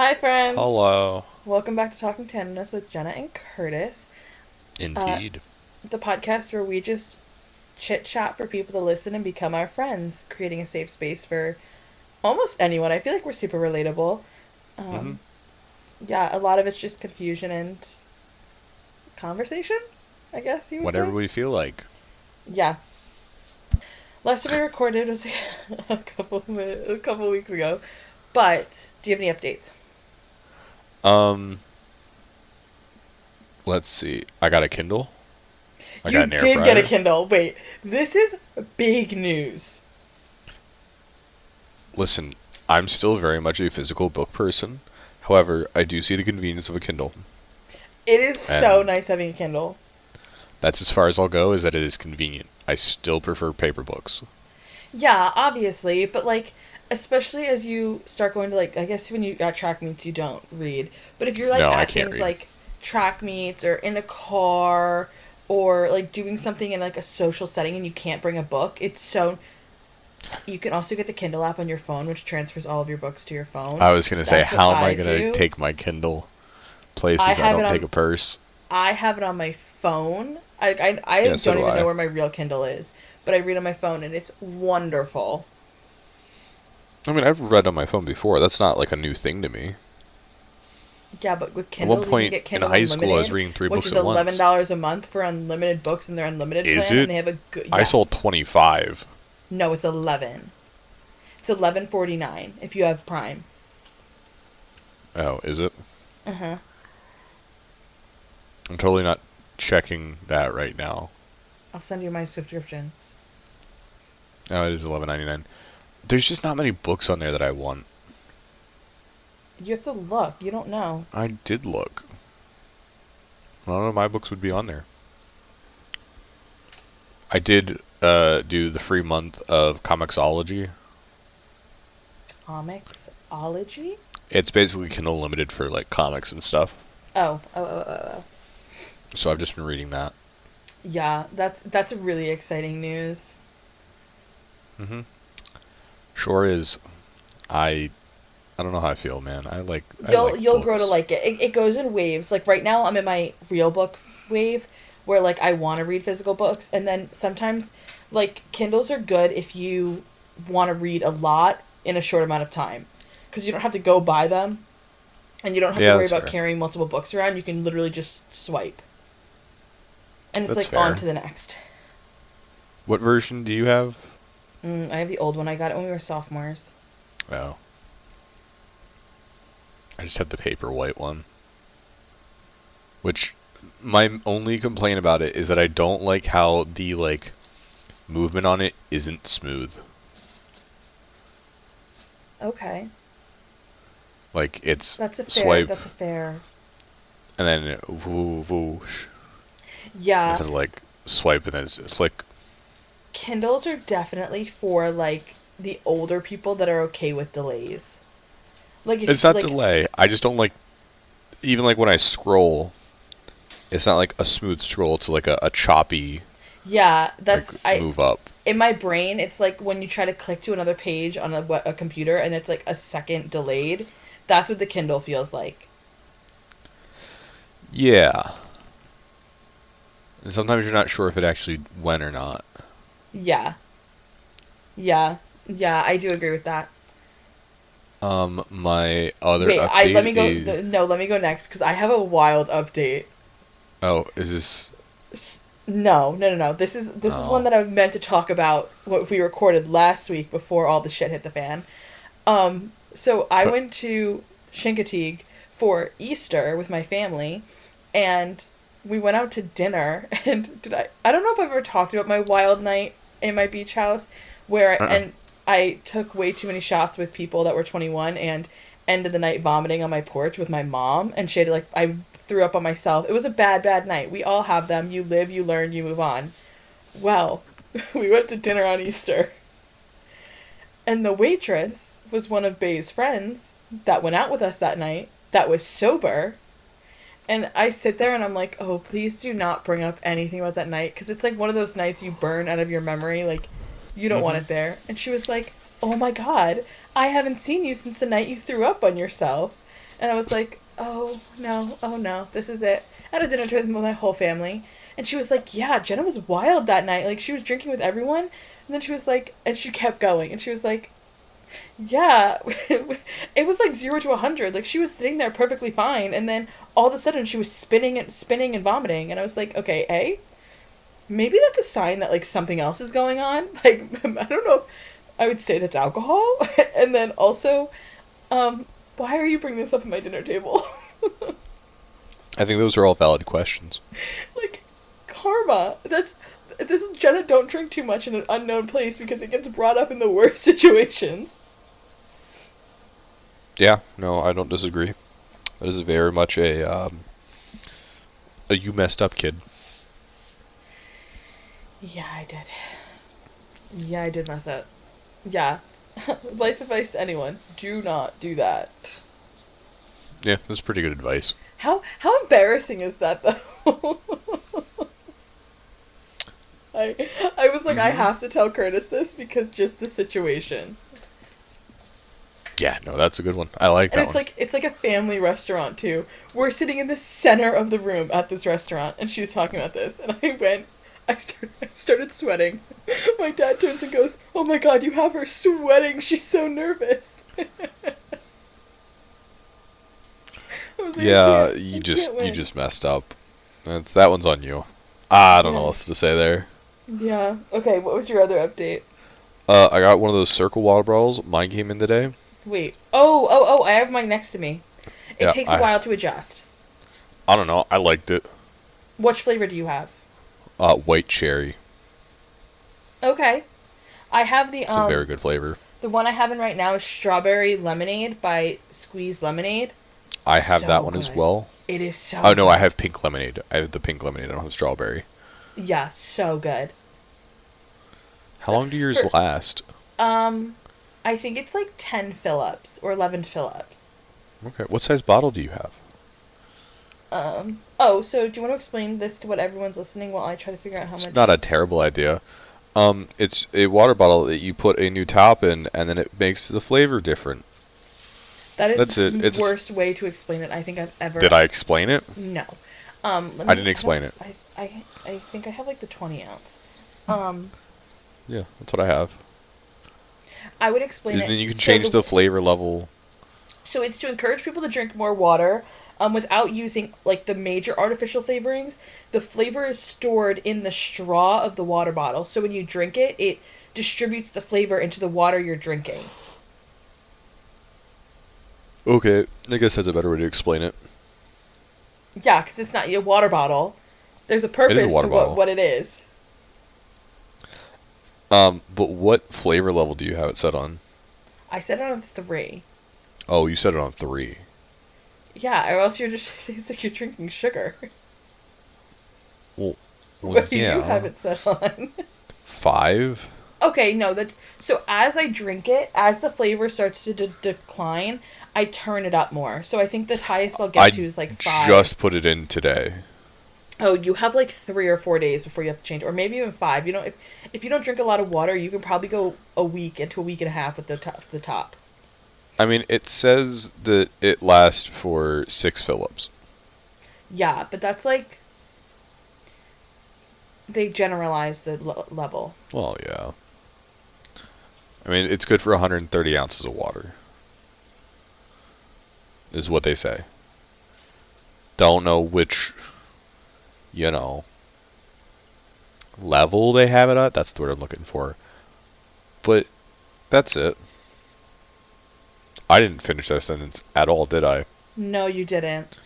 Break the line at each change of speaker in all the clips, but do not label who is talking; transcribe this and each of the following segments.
Hi, friends.
Hello.
Welcome back to Talking Tenderness with Jenna and Curtis,
Indeed.
the podcast where we just chit chat for people to listen and become our friends, creating a safe space for almost anyone. I feel like we're super relatable.
hmm
Yeah, a lot of it's just confusion and conversation, I guess you would
Whatever
say.
we feel like.
Yeah. Last time we recorded was a couple weeks ago. But do you have any updates?
Um, let's see. I got a Kindle. I got
You
an air
did get a
fryer.
Kindle. Wait, this is big news.
Listen, I'm still very much a physical book person. However, I do see the convenience of a Kindle.
It is so
And
nice having a Kindle.
that's as far as I'll go, is that it is convenient. I still prefer paper books.
Yeah, obviously, but like, especially as you start going to like, I guess when you at track meets, you don't read. But if you're like
No, I
at
can't
things
read.
like track meets or in a car or like doing something in like a social setting and you can't bring a book, it's so. You can also get the Kindle app on your phone, which transfers all of your books to your phone.
I was gonna say,
That's what
how am I
I
gonna
do.
take my Kindle
I
places I
have it
don't take
on.
a purse?
I have it on my phone. I
Yeah, so
don't
do
even know
I.
where my real Kindle is, but I read on my phone and it's wonderful.
I mean, I've read on my phone before. That's not like a new thing to me.
Yeah, but with
At one
Kindles, you can
point
get
in
Kindle
high school, I was
Unlimited,
reading three
which
books
is
at
eleven
once.
dollars a month for unlimited books in their unlimited
Is
plan, and
it?
they have a good
I saw
yes.
25.
No, it's 11. It's 11.49 if you have Prime.
Oh, is it?
Uh huh.
I'm totally not checking that right now.
I'll send you my subscription.
Oh, it is 11.99. There's just not many books on there that I want.
You have to look. You don't know.
I did look. None of my books would be on there. I did do the free month of Comixology.
Comicsology?
It's basically Kindle Limited for like comics and stuff.
Oh.
So I've just been reading that.
Yeah, that's a really exciting news.
hmm Sure is. I I don't know how I feel, man. I like
You'll grow to
books.
like it. It goes in waves. Like right now, I'm in my real book wave, where like I want to read physical books, and then sometimes, like Kindles are good if you want to read a lot in a short amount of time, because you don't have to go buy them, and you don't have to
Yeah,
worry
that's
about
fair.
carrying multiple books around. You can literally just swipe, and it's
That's
like on to
fair.
the next.
What version do you have?
I have the old one. I got it when we were sophomores.
Oh, I just have the paper white one. Which my only complaint about it is that I don't like how the like movement on it isn't smooth.
Okay,
Like it's
that's a fair.
swipe
That's a fair.
and then woo whoosh
Yeah,
instead of like swipe and then it's flick.
Kindles are definitely for like the older people that are okay with delays. Like if
It's not
like
delay. I just don't like even like when I scroll, it's not like a smooth scroll. It's like a choppy
yeah,
like
that's I
move up.
in my brain it's like when you try to click to another page on a computer and it's like a second delayed. That's what the Kindle feels like.
Yeah. And sometimes you're not sure if it actually went or not.
Yeah. Yeah. Yeah, I do agree with that.
My other
Wait, I let
update
me go
is
no, let me go next cuz I have a wild update.
oh, is this
No. This is one
oh
that I meant to talk about what we recorded last week before all the shit hit the fan. So I
but
went to Shinkatig for Easter with my family, and we went out to dinner. And I don't know if I've ever talked about my wild night in my beach house, where
uh-uh.
and I took way too many shots with people that were 21 and ended the night vomiting on my porch with my mom, and she had like I threw up on myself. It was a bad night. We all have them. You live, you learn, you move on. Well, we went to dinner on Easter, and the waitress was one of Bay's friends that went out with us that night that was sober. And I sit there and I'm like, oh, please do not bring up anything about that night. Because it's like one of those nights you burn out of your memory. Like, you don't want
Mhm.
it there. And she was like, oh my God, I haven't seen you since the night you threw up on yourself. And I was like, oh no, this is it. I had a dinner with my whole family. And she was like, yeah, Jenna was wild that night. Like, she was drinking with everyone. And then she was like, and she kept going. And she was like, yeah, it was like 0 to 100. Like, she was sitting there perfectly fine. And then all of a sudden she was spinning and vomiting. And I was like, okay, maybe that's a sign that, like, something else is going on. Like, I don't know. I would say that's alcohol. And then also, why are you bringing this up at my dinner table?
I think those are all valid questions.
Like, karma. This is Jenna, don't drink too much in an unknown place because it gets brought up in the worst situations.
Yeah, no, I don't disagree. That is very much a you messed up kid.
Yeah, I did. Yeah, I did mess up. Yeah. Life advice to anyone. Do not do that.
Yeah, that's pretty good advice.
How embarrassing is that, though? I was like, I have to tell Curtis this because just the situation.
Yeah, no, that's a good one. I like that one.
It's like a family restaurant, too. We're sitting in the center of the room at this restaurant, and she's talking about this, and I started sweating. My dad turns and goes, oh my god, you have her sweating, she's so nervous. Like,
yeah, you just messed up. That one's on you. I don't know what else to say there.
Yeah. Okay, what was your other update?
I got one of those circle water bottles. Mine came in today.
Wait. Oh, I have mine next to me. It takes a while to adjust.
I don't know. I liked it.
Which flavor do you have?
White cherry.
Okay. I have the
It's a very good flavor.
The one I have in right now is strawberry lemonade by Squeeze Lemonade.
I have that one as well.
It is so
Oh no,
good.
I have pink lemonade. I have the pink lemonade. I don't have strawberry.
Yeah, so good.
How long do yours last?
I think it's like 10 fill-ups or 11 fill-ups.
Okay. What size bottle do you have?
So do you want to explain this to what everyone's listening while I try to figure out how much?
It's not a terrible idea. It's a water bottle that you put a new top in, and then it makes the flavor different.
That is the worst way to explain it I think I've ever...
Did I explain it?
No.
I didn't explain it.
I think I have like the 20 ounce.
Yeah, that's what I have.
I would explain it.
And then you can change the flavor level.
So it's to encourage people to drink more water without using like the major artificial flavorings. The flavor is stored in the straw of the water bottle. So when you drink it, it distributes the flavor into the water you're drinking.
Okay, I guess that's a better way to explain it.
Yeah, because it's not a water bottle. There's a purpose to what it is.
But what flavor level do you have it set on?
I set it on 3.
Oh, you set it on 3.
Yeah, or else you're just it's like you're drinking sugar.
Well
what do
yeah.
you have it set on?
5?
Okay, no, that's... So as I drink it, as the flavor starts to decline, I turn it up more. So I think the highest I'll get to is like 5.
I just put it in today.
Oh, you have like 3 or 4 days before you have to change, or maybe even 5. You know, if you don't drink a lot of water, you can probably go a week into a week and a half with the top.
I mean, it says that it lasts for 6 fill-ups.
Yeah, but that's like... They generalize the level.
Well, yeah. I mean, it's good for 130 ounces of water. Is what they say. Don't know which, level they have it at. That's the word I'm looking for. But that's it. I didn't finish that sentence at all, did I?
No, you didn't.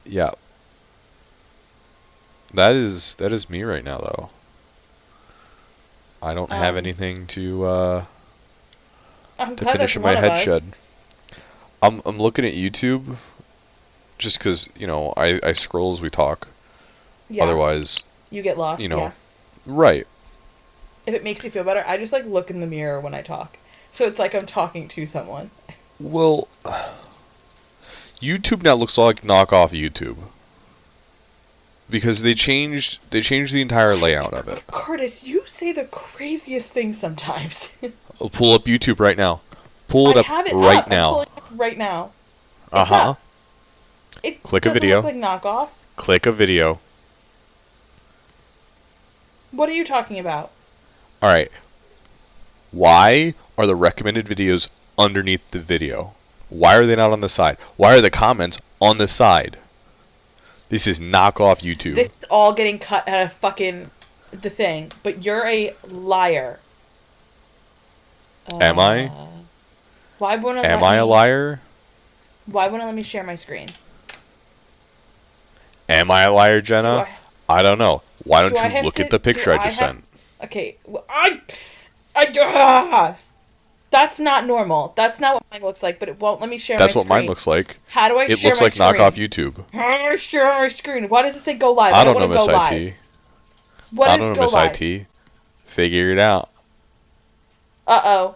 Yeah. That is me right now, though. I don't have anything to finish in my head shed. I'm looking at YouTube, just because I scroll as we talk. Yeah. Otherwise,
you get lost. Yeah.
Right.
If it makes you feel better, I just like look in the mirror when I talk, so it's like I'm talking to someone.
Well, YouTube now looks like knockoff YouTube. Because they changed the entire layout of it.
Curtis, you say the craziest things sometimes.
I'll pull up YouTube right now. Pull it up right now.
I'm pulling it up right now. It's
Uh-huh.
up. It
Click a
doesn't look
video.
like knockoff.
Click a video.
What are you talking about?
Alright. Why are the recommended videos underneath the video? Why are they not on the side? Why are the comments on the side? This is knockoff YouTube.
This is all getting cut out of fucking the thing. But you're a liar.
Am I?
Why won't it
Am
let
I
me,
a liar?
Why won't it let me share my screen?
Am I a liar, Jenna? I don't know. Why don't you look at the picture I just sent?
Okay, well, that's not normal. That's not what mine looks like, but it won't let me share my screen.
That's what mine looks like.
How do I share my screen?
It looks like knockoff YouTube.
How do I share my screen? Why does it say go live?
I don't
want
know,
to go
Miss
live.
IT.
What is go live?
IT. Figure it out.
Uh-oh.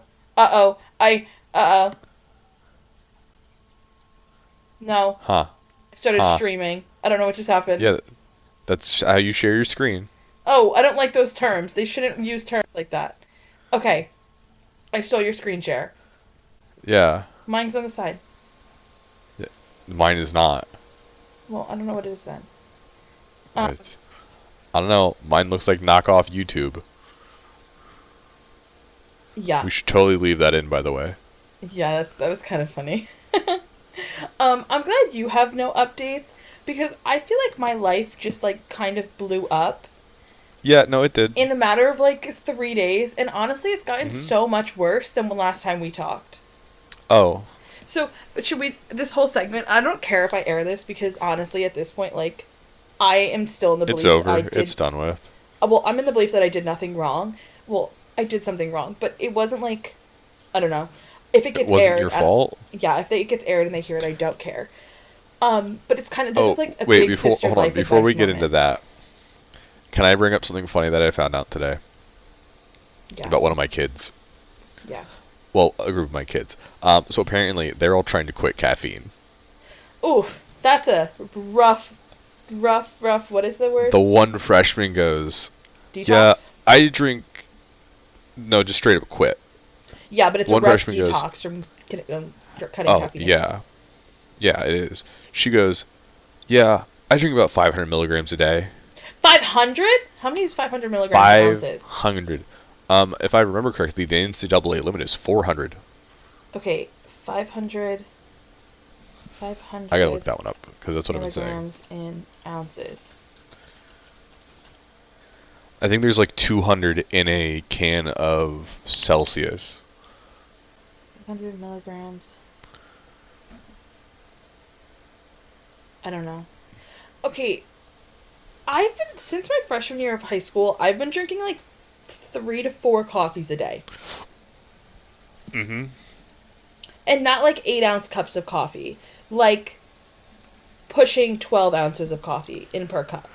No.
Huh.
I started streaming. I don't know what just happened.
Yeah, that's how you share your screen.
Oh, I don't like those terms. They shouldn't use terms like that. Okay. I stole your screen share.
Yeah.
Mine's on the side.
Yeah. Mine is not.
Well, I don't know what it is then.
I don't know. Mine looks like knockoff YouTube.
Yeah.
We should totally leave that in, by the way.
Yeah, that was kind of funny. I'm glad you have no updates because I feel like my life just like kind of blew up.
Yeah, no, it did.
In a matter of like 3 days, and honestly, it's gotten so much worse than the last time we talked.
Oh.
So, should we, this whole segment, I don't care if I air this because honestly, at this point, like, I am still in the belief
it's over.
that I did...
It's done with.
Well, I'm in the belief that I did nothing wrong. Well, I did something wrong, but it wasn't like, I don't know. If it gets aired...
It wasn't your fault?
Yeah, if it gets aired and they hear it, I don't care. But it's kind of, this is like a
wait,
big sister
hold on,
life
before we get
moment.
into that, can I bring up something funny that I found out today?
Yeah.
About one of my kids.
Yeah.
Well, a group of my kids. So apparently, they're all trying to quit caffeine.
Oof, that's a rough, what is the word?
The one freshman goes,
Detox?
yeah, I drink... No, just straight up quit.
Yeah, but it's
one
a rough
freshman
detox from cutting caffeine.
Yeah. Yeah, it is. She goes, yeah, I drink about 500 milligrams a day.
500? How many is 500 milligrams in ounces?
500. If I remember correctly, the NCAA limit is 400.
Okay, 500.
I gotta look that one up, because that's what I've been saying.
Milligrams in ounces.
I think there's like 200 in a can of Celsius.
500 milligrams. I don't know. Okay, since my freshman year of high school, I've been drinking like 3 to 4 coffees a day.
Mm-hmm.
And not like 8-ounce cups of coffee. Like pushing 12 ounces of coffee in per cup.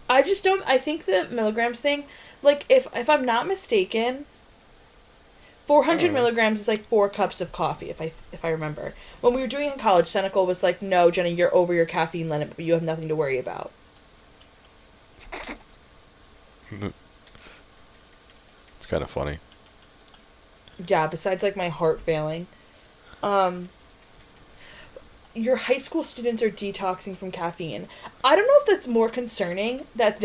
I think the milligrams thing, like if I'm not mistaken, 400 milligrams is like 4 cups of coffee, if I remember. When we were doing it in college, Senecal was like, no, Jenna, you're over your caffeine limit, but you have nothing to worry about.
It's kind of funny.
Yeah, besides like my heart failing. Your high school students are detoxing from caffeine. I don't know if that's more concerning that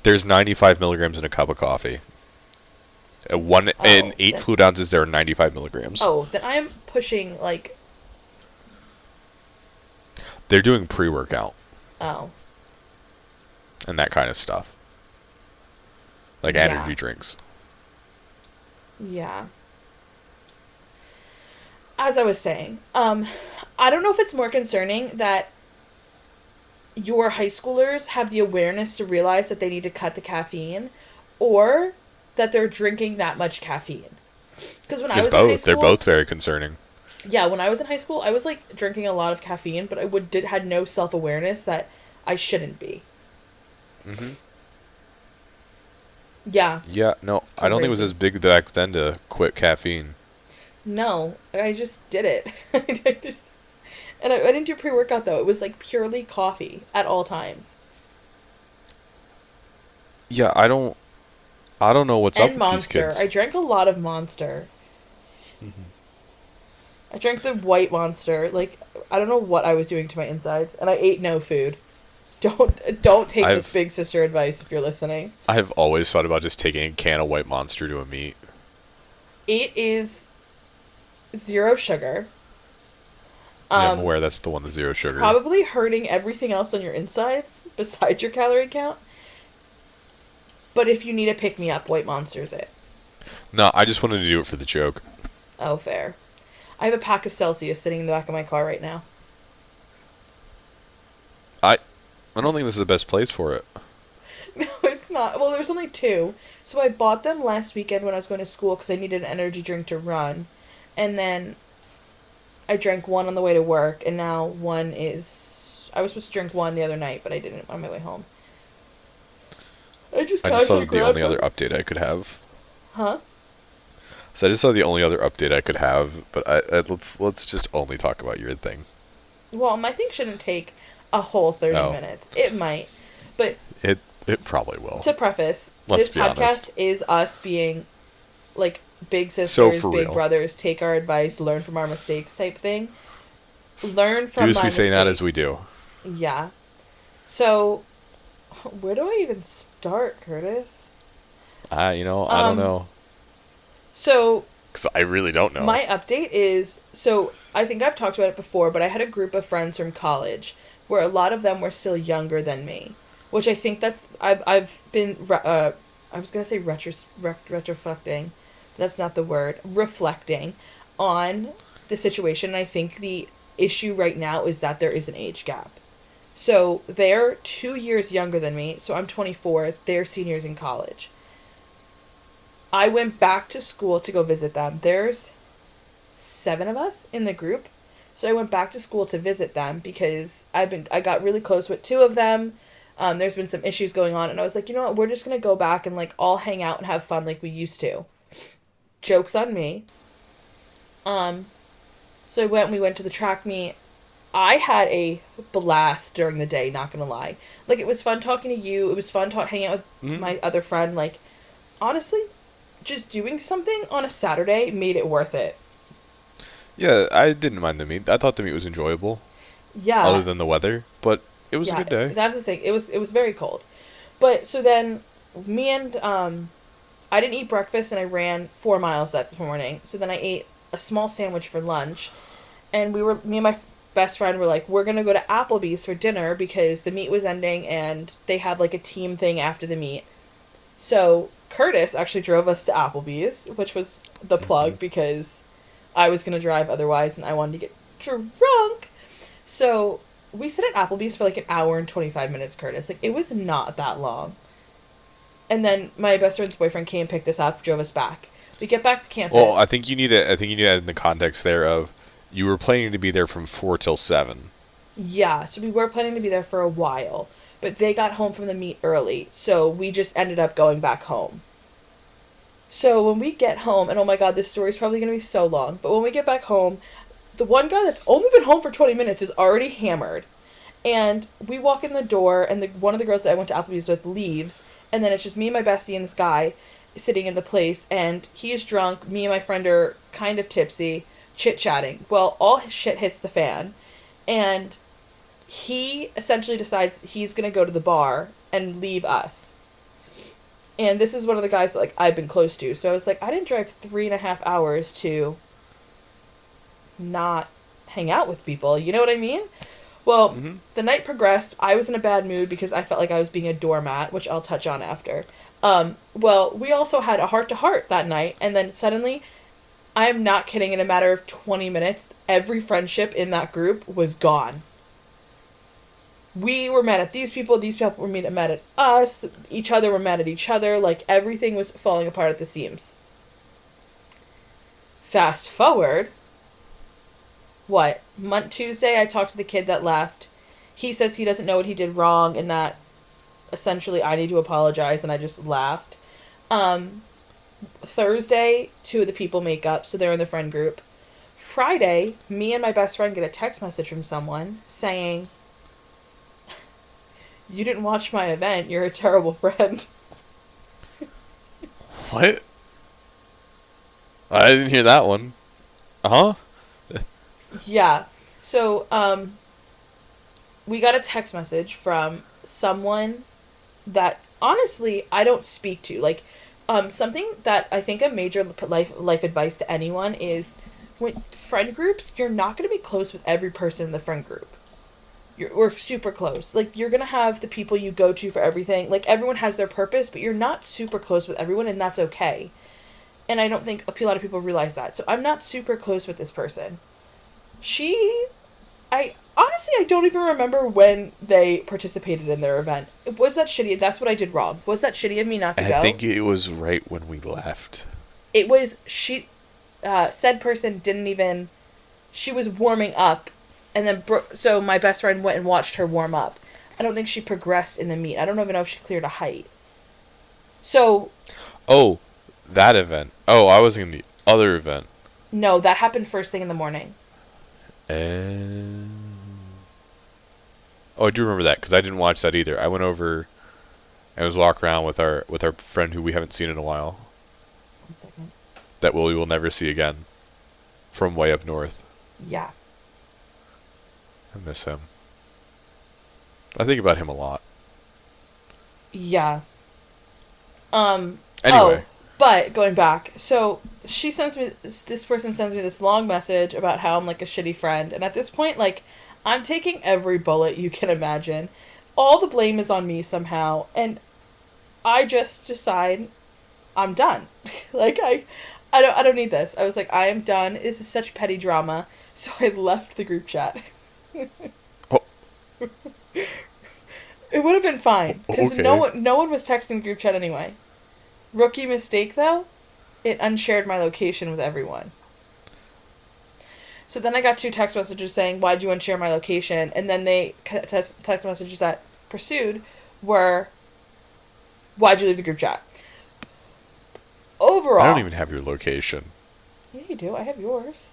There's 95 milligrams in a cup of coffee. In 8 fluid ounces, there are 95 milligrams.
Oh, then I'm pushing, like...
They're doing pre-workout.
Oh.
And that kind of stuff. Like energy drinks.
Yeah. As I was saying, I don't know if it's more concerning that your high schoolers have the awareness to realize that they need to cut the caffeine, or that they're drinking that much caffeine. Because when I was in high school...
They're both very concerning.
Yeah, when I was in high school, I was, like, drinking a lot of caffeine, but I had no self-awareness that I shouldn't be.
Mm-hmm.
Yeah.
Yeah, no, crazy. I don't think it was as big back then to quit caffeine.
No, I just did it. I didn't do pre-workout, though. It was, like, purely coffee at all times.
Yeah, I don't know what's up with
Monster.
these kids.
I drank a lot of Monster.
Mm-hmm.
I drank the white Monster. Like, I don't know what I was doing to my insides, and I ate no food. Don't take this big sister advice if you're listening.
I've always thought about just taking a can of white Monster to a meet.
It is 0 sugar.
Yeah, I'm aware that's the one with 0 sugar.
Probably hurting everything else on your insides besides your calorie count. But if you need a pick-me-up, white Monster's it.
No, I just wanted to do it for the joke.
Oh, fair. I have a pack of Celsius sitting in the back of my car right now.
I don't think this is the best place for it.
No, it's not. Well, there's only 2. So I bought them last weekend when I was going to school because I needed an energy drink to run. And then I drank one on the way to work, and now one is... I was supposed to drink one the other night, but I didn't on my way home. I just
thought of the only other update I could have.
Huh?
So I just saw the only other update I could have, but let's just only talk about your thing.
Well, my thing shouldn't take a whole 30 minutes. It might, but
it probably will.
To preface, this podcast honest. Is us being like big sisters, big brothers, take our advice, learn from our mistakes type thing. Learn from my mistakes. Do as we say, not as we do. Yeah. So, where do I even start, Curtis?
I don't know.
So,
because I really don't know.
My update is, so I think I've talked about it before, but I had a group of friends from college where a lot of them were still younger than me, which I think I've been, I was going to say retroflecting, but that's not the word, reflecting on the situation. And I think the issue right now is that there is an age gap. So they're 2 years younger than me, so I'm 24, they're seniors in college. I went back to school to go visit them. There's 7 of us in the group. So I went back to school to visit them because I got really close with 2 of them. There's been some issues going on, and I was like, you know what, we're just going to go back and like all hang out and have fun like we used to. Joke's on me. So we went to the track meet. I had a blast during the day, not going to lie. Like, it was fun talking to you. It was fun hanging out with my other friend. Like, honestly, just doing something on a Saturday made it worth it.
Yeah, I didn't mind the meet. I thought the meet was enjoyable.
Yeah.
Other than the weather, but it was a good day.
That's the thing. It was very cold. But so then me and I didn't eat breakfast and I ran 4 miles that morning. So then I ate a small sandwich for lunch, and me and my best friend were like, we're going to go to Applebee's for dinner because the meet was ending and they have like a team thing after the meet. So Curtis actually drove us to Applebee's, which was the plug because I was going to drive otherwise and I wanted to get drunk. So we sat at Applebee's for like an hour and 25 minutes, Curtis. Like, it was not that long. And then my best friend's boyfriend came, picked us up, drove us back. We get back to campus.
Well, I think you need to add in the context there of you were planning to be there from 4 till 7.
Yeah, so we were planning to be there for a while, but they got home from the meet early, so we just ended up going back home. So when we get home, and oh my god, this story's probably going to be so long, but when we get back home, the one guy that's only been home for 20 minutes is already hammered. And we walk in the door, and one of the girls that I went to Applebee's with leaves, and then it's just me and my bestie and this guy sitting in the place, and he's drunk, me and my friend are kind of tipsy, chit-chatting. Well, all his shit hits the fan, and he essentially decides he's going to go to the bar and leave us. And this is one of the guys that, like, I've been close to. So I was like, I didn't drive 3.5 hours to not hang out with people. You know what I mean? Well, The night progressed. I was in a bad mood because I felt like I was being a doormat, which I'll touch on after. Well, we also had a heart-to-heart that night, and then suddenly, I am not kidding, in a matter of 20 minutes, every friendship in that group was gone. We were mad at these people were mad at us, each other were mad at each other, like, everything was falling apart at the seams. Fast forward, Tuesday, I talked to the kid that left. He says he doesn't know what he did wrong, and that essentially I need to apologize, and I just laughed. Thursday, 2 of the people make up, so they're in the friend group. Friday, me and my best friend get a text message from someone saying, "You didn't watch my event, you're a terrible friend."
What? I didn't hear that one. Uh-huh.
Yeah. So, we got a text message from someone that honestly I don't speak to. Like, something that I think a major life advice to anyone is when friend groups, you're not going to be close with every person in the friend group. We're super close. Like, you're gonna have the people you go to for everything. Like, everyone has their purpose, but you're not super close with everyone, and that's okay. And I don't think a lot of people realize that. So I'm not super close with this person. I honestly, I don't even remember when they participated in their event. Was that shitty? That's what I did wrong. Was that shitty of me not to
I
go?
think it was right when we left.
It was, said person didn't even, she was warming up, and then, so my best friend went and watched her warm up. I don't think she progressed in the meet. I don't even know if she cleared a height. So.
Oh, that event. Oh, I was in the other event.
No, that happened first thing in the morning.
And oh, I do remember that because I didn't watch that either. I went over and was walking around with our friend who we haven't seen in a while.
1 second.
That we will never see again. From way up north.
Yeah.
I miss him. I think about him a lot.
Yeah.
Anyway.
Oh, but going back, so this person sends me this long message about how I'm like a shitty friend, and at this point, like, I'm taking every bullet you can imagine. All the blame is on me somehow, and I just decide I'm done. Like, I don't need this. I was like, I am done. This is such petty drama. So I left the group chat.
Oh.
It would have been fine because
okay.
no one was texting group chat anyway. Rookie mistake though, it unshared my location with everyone. So then I got 2 text messages saying, "Why'd you unshare my location?" And then they text messages that pursued were, "Why'd you leave the group chat?" Overall,
I don't even have your location.
Yeah, you do. I have yours.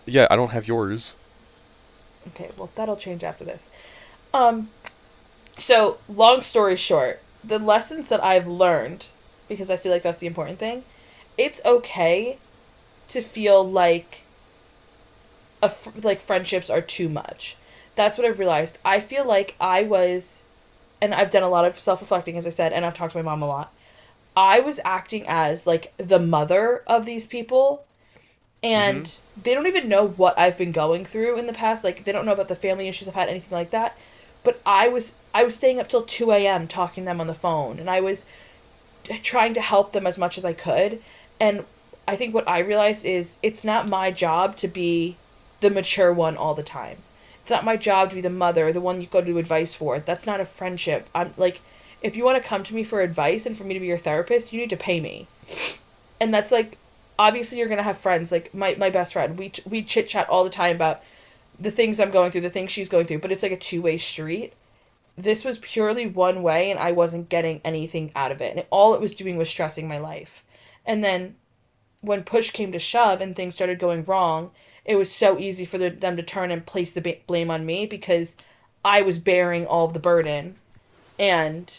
Yeah, I don't have yours.
Okay, well, that'll change after this. So, long story short, the lessons that I've learned, because I feel like that's the important thing, it's okay to feel like friendships are too much. That's what I've realized. I feel like I was, and I've done a lot of self-reflecting, as I said, and I've talked to my mom a lot. I was acting as, like, the mother of these people, and they don't even know what I've been going through in the past. Like, they don't know about the family issues I've had, anything like that. But I was staying up till 2 a.m. talking to them on the phone, and I was trying to help them as much as I could. And I think what I realized is it's not my job to be the mature one all the time. It's not my job to be the mother, the one you go to advice for. That's not a friendship. I'm like, if you want to come to me for advice and for me to be your therapist, you need to pay me. And that's like, obviously you're going to have friends. Like my best friend, we chit chat all the time about the things I'm going through, the things she's going through, but it's like a 2-way street. This was purely one way, and I wasn't getting anything out of it. And all it was doing was stressing my life. And then when push came to shove and things started going wrong, it was so easy for them to turn and place the blame on me because I was bearing all of the burden, and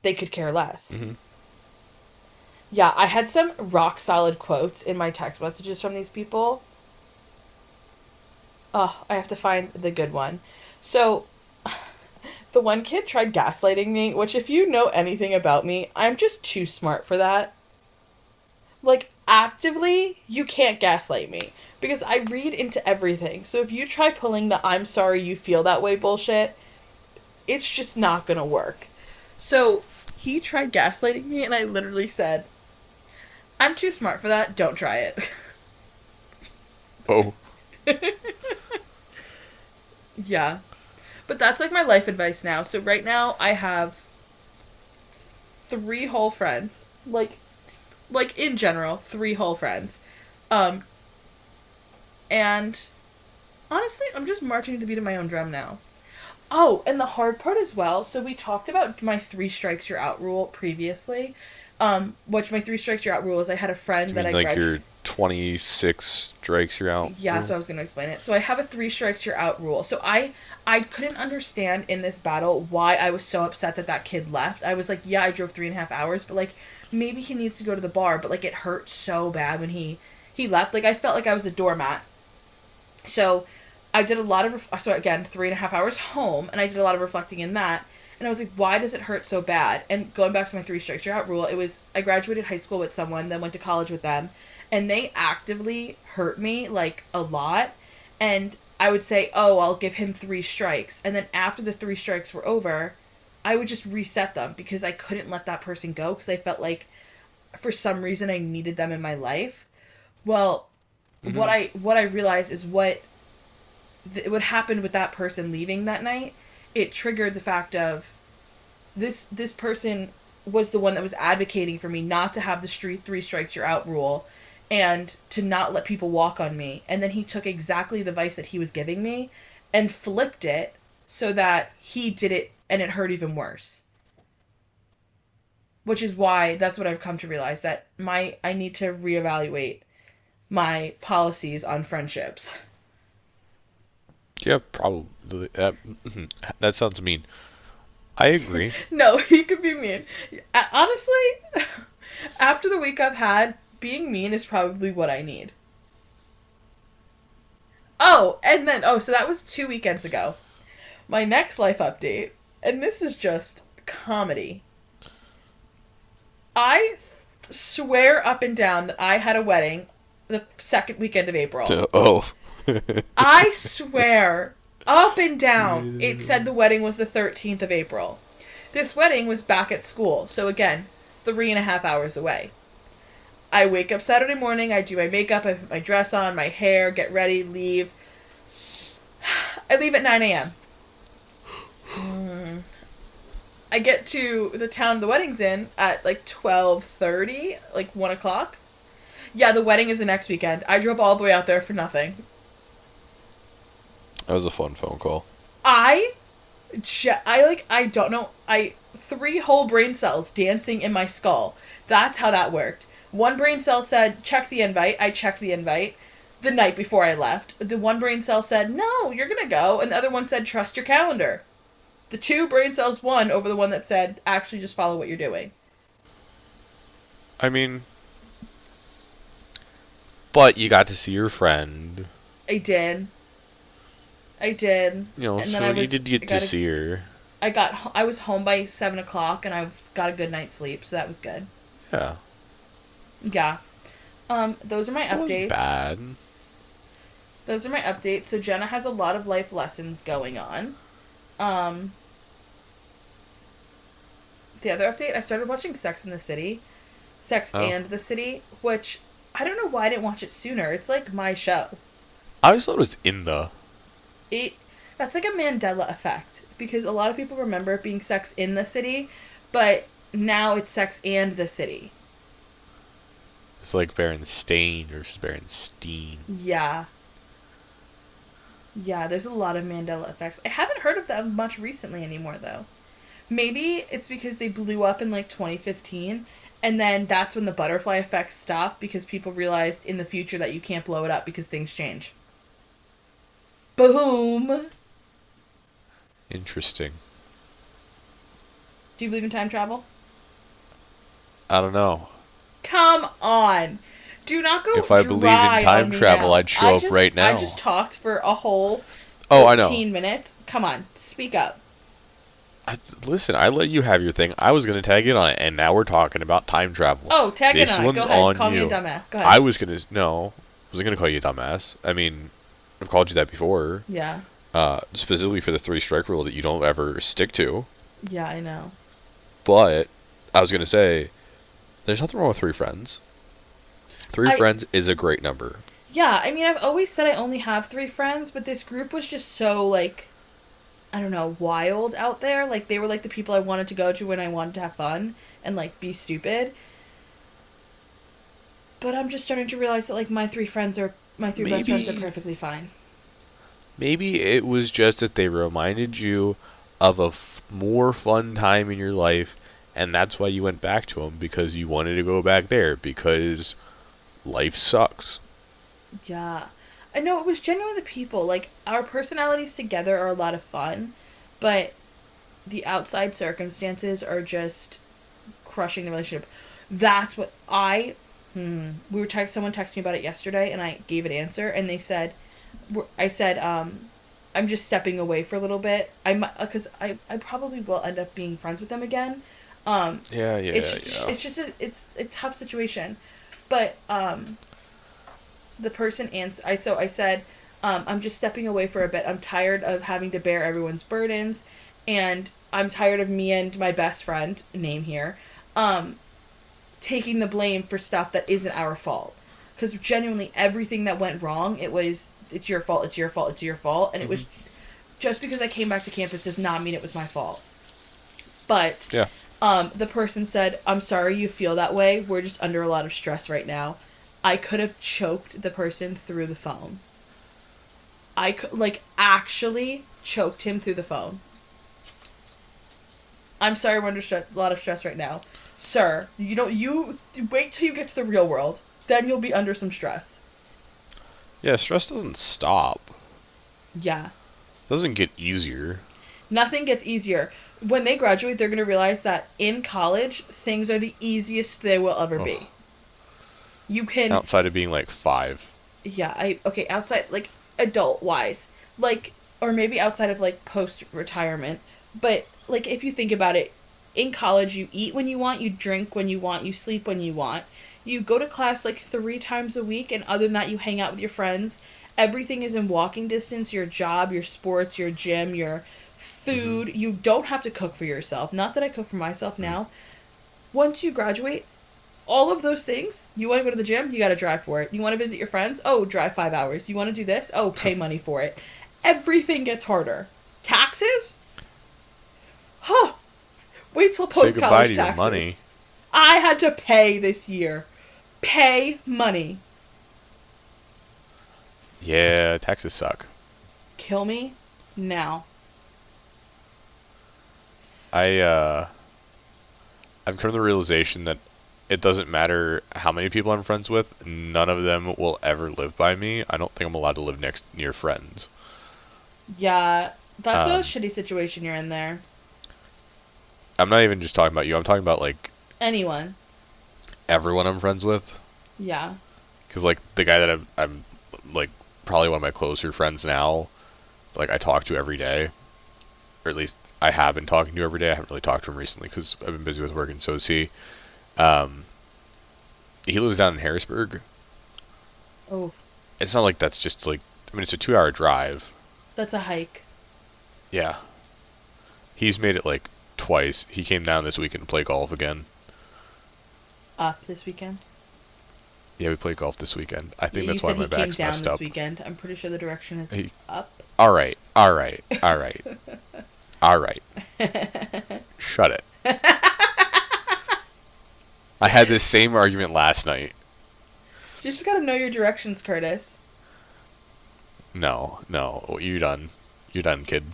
they could care less.
Mm-hmm.
Yeah, I had some rock solid quotes in my text messages from these people. Oh, I have to find the good one. So, the one kid tried gaslighting me, which if you know anything about me, I'm just too smart for that. Like, actively, you can't gaslight me. Because I read into everything. So if you try pulling the "I'm sorry you feel that way" bullshit, it's just not gonna work. So, he tried gaslighting me, and I literally said, "I'm too smart for that, don't try it."
Oh.
Yeah. But that's like my life advice now. So right now I have 3 whole friends. Like in general, 3 whole friends. And honestly, I'm just marching to the beat of my own drum now. Oh, and the hard part as well. So we talked about my 3 strikes you're out rule previously. Which my 3 strikes you're out rule is I had a friend that I
like your 26 strikes you're out?
Yeah, so I was going to explain it. So I have a 3 strikes you're out rule. So I couldn't understand in this battle why I was so upset that kid left. I was like, yeah, I drove 3.5 hours, but like maybe he needs to go to the bar, but like it hurt so bad when he left. Like I felt like I was a doormat. So I did a lot of, so again, 3.5 hours home, and I did a lot of reflecting in that. And I was like, why does it hurt so bad? And going back to my 3 strikes you're out rule, it was, I graduated high school with someone, then went to college with them, and they actively hurt me, like, a lot. And I would say, oh, I'll give him 3 strikes. And then after the 3 strikes were over, I would just reset them because I couldn't let that person go because I felt like for some reason I needed them in my life. Well, what I realized is what happened with that person leaving that night. It triggered the fact of this person was the one that was advocating for me not to have the 3 strikes you're out rule and to not let people walk on me. And then he took exactly the advice that he was giving me and flipped it so that he did it and it hurt even worse. Which is why that's what I've come to realize, that I need to reevaluate my policies on friendships.
Yeah, probably. That sounds mean. I agree.
No, he could be mean. Honestly, after the week I've had, being mean is probably what I need. Oh, and then, so that was 2 weekends ago. My next life update, and this is just comedy. I swear up and down that I had a wedding the second weekend of April.
Oh.
I swear up and down it said the wedding was the 13th of April. This wedding was back at school, so again, 3.5 hours away. I wake up Saturday morning, I do my makeup, I put my dress on, my hair, get ready, leave. I leave at 9 a.m. I get to the town the wedding's in at like 12:30, like 1 o'clock. Yeah, the wedding is the next weekend. I drove all the way out there for nothing.
That was a fun phone call.
I don't know. 3 whole brain cells dancing in my skull. That's how that worked. One brain cell said, check the invite. I checked the invite the night before I left. The one brain cell said, no, you're going to go. And the other one said, trust your calendar. The 2 brain cells won over the one that said, actually just follow what you're doing.
I mean, but you got to see your friend.
I did. You know,
and then you did get to see her.
I was home by 7 o'clock and I got a good night's sleep, so that was good.
Yeah.
Yeah. Those are my updates.
Bad.
Those are my updates. So Jenna has a lot of life lessons going on. The other update, I started watching Sex and the City, which I don't know why I didn't watch it sooner. It's like my show.
I always thought it was in the.
That's like a Mandela effect, because a lot of people remember it being Sex in the City, but now it's Sex and the City.
It's like Berenstain versus Berenstein.
Yeah. Yeah, there's a lot of Mandela effects. I haven't heard of them much recently anymore, though. Maybe it's because they blew up in, like, 2015, and then that's when the butterfly effect stopped, because people realized in the future that you can't blow it up because things change. Boom!
Interesting.
Do you believe in time travel?
I don't know.
Come on! Do not go
If I believed in time travel, I'd show up right now.
I just talked for a whole 15 minutes. Come on, speak up.
Listen, I let you have your thing. I was going to tag in on it, and now we're talking about time travel.
Oh, tag in on it. Go ahead. Call me a dumbass. Go ahead.
I wasn't going to call you a dumbass. I mean, I've called you that before.
Yeah.
Specifically for the 3 strike rule that you don't ever stick to.
Yeah, I know.
But I was going to say, there's nothing wrong with 3 friends. 3 friends is a great number.
Yeah, I mean, I've always said I only have 3 friends, but this group was just so, like, I don't know, wild out there. Like, they were, like, the people I wanted to go to when I wanted to have fun and, like, be stupid. But I'm just starting to realize that, like, my 3 best friends are perfectly fine.
Maybe it was just that they reminded you of a more fun time in your life, and that's why you went back to them, because you wanted to go back there, because life sucks.
Yeah. I know, it was genuinely the people. Like, our personalities together are a lot of fun, but the outside circumstances are just crushing the relationship. That's what someone texted me about it yesterday, and I gave an answer, and they said, I said, I'm just stepping away for a little bit. Because I probably will end up being friends with them again.
Yeah.
It's just it's a tough situation, but the person I said, I'm just stepping away for a bit. I'm tired of having to bear everyone's burdens, and I'm tired of me and my best friend, name here, taking the blame for stuff that isn't our fault. Because genuinely, everything that went wrong, it's your fault, it's your fault, it's your fault, and it was just because I came back to campus does not mean it was my fault. But
yeah.
The person said, I'm sorry you feel that way. We're just under a lot of stress right now. I could have choked the person through the phone. I could, actually choked him through the phone. I'm sorry we're under a lot of stress right now. Sir, you wait till you get to the real world. Then you'll be under some stress.
Yeah, stress doesn't stop.
Yeah.
It doesn't get easier.
Nothing gets easier. When they graduate, they're going to realize that in college, things are the easiest they will ever be. You can...
Outside of being, 5.
Yeah, outside, adult-wise. Or maybe outside of, post-retirement. But, if you think about it, in college, you eat when you want, you drink when you want, you sleep when you want. You go to class, 3 times a week, and other than that, you hang out with your friends. Everything is in walking distance, your job, your sports, your gym, your... food. Mm-hmm. You don't have to cook for yourself. Not that I cook for myself now. Once you graduate, all of those things, you want to go to the gym, you got to drive for it. You want to visit your friends? Oh, drive 5 hours. You want to do this? Oh, pay money for it. Everything gets harder. Taxes? Huh. Wait till post-college taxes. Say goodbye to your money. I had to pay this year. Pay money.
Yeah, taxes suck.
Kill me now.
I've come to the realization that it doesn't matter how many people I'm friends with, none of them will ever live by me. I don't think I'm allowed to live near friends.
Yeah, that's a shitty situation you're in there.
I'm not even just talking about you. I'm talking about,
anyone.
Everyone I'm friends with.
Yeah.
Because, the guy that I'm probably one of my closer friends now, I talk to every day. Or at least I have been talking to every day. I haven't really talked to him recently because I've been busy with work, and so is he. He lives down in Harrisburg.
Oh.
It's not like that's just it's a 2-hour drive.
That's a hike.
Yeah. He's made it twice. He came down this weekend to play golf again.
Up this weekend?
Yeah, we played golf this weekend. I think that's why my back's messed up. You said he came down this
weekend. I'm pretty sure the direction is up.
All right. Shut it. I had this same argument last night.
You just gotta know your directions, Curtis.
No. You're done. You're done, kid.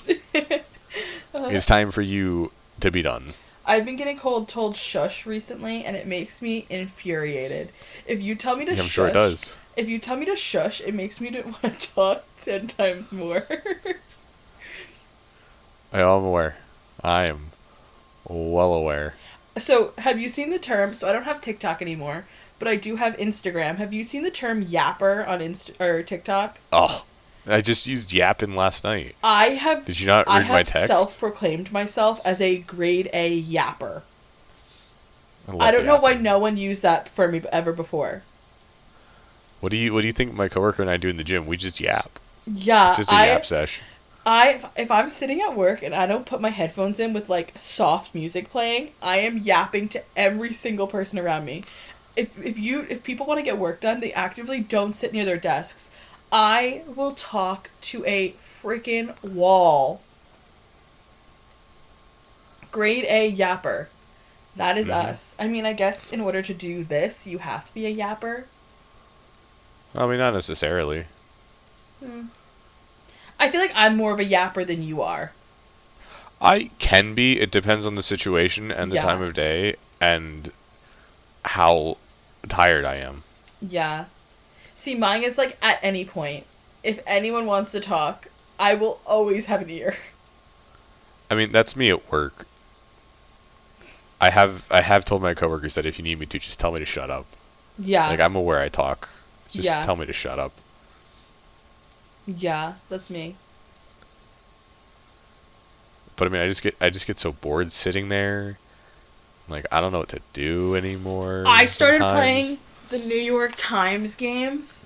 It's time for you to be done.
I've been getting told shush recently, and it makes me infuriated. If you tell me to shush... I'm sure it does. If you tell me to shush, it makes me want to talk 10 times more.
I'm aware. I am well aware.
So, have you seen the term... So, I don't have TikTok anymore, but I do have Instagram. Have you seen the term yapper on TikTok?
Oh, I just used yapping last night. Did you not read my text?
I have self-proclaimed myself as a grade A yapper. I don't know why no one used that for me ever before.
What do you think my coworker and I do in the gym? We just yap.
Yeah,
it's just a yap sesh.
If I'm sitting at work and I don't put my headphones in with soft music playing, I am yapping to every single person around me. If people want to get work done, they actively don't sit near their desks. I will talk to a freaking wall. Grade A yapper. That is us. I mean, I guess in order to do this, you have to be a yapper.
I mean, not necessarily.
I feel like I'm more of a yapper than you are.
I can be. It depends on the situation and the time of day and how tired I am.
Yeah. See, mine is at any point. If anyone wants to talk, I will always have an ear.
I mean, that's me at work. I have told my coworkers that if you need me to, just tell me to shut up.
Yeah.
I'm aware I talk. Just tell me to shut up.
Yeah, that's me.
But I mean, I just get so bored sitting there. Like, I don't know what to do
I
anymore
started
sometimes.
playing the New York Times games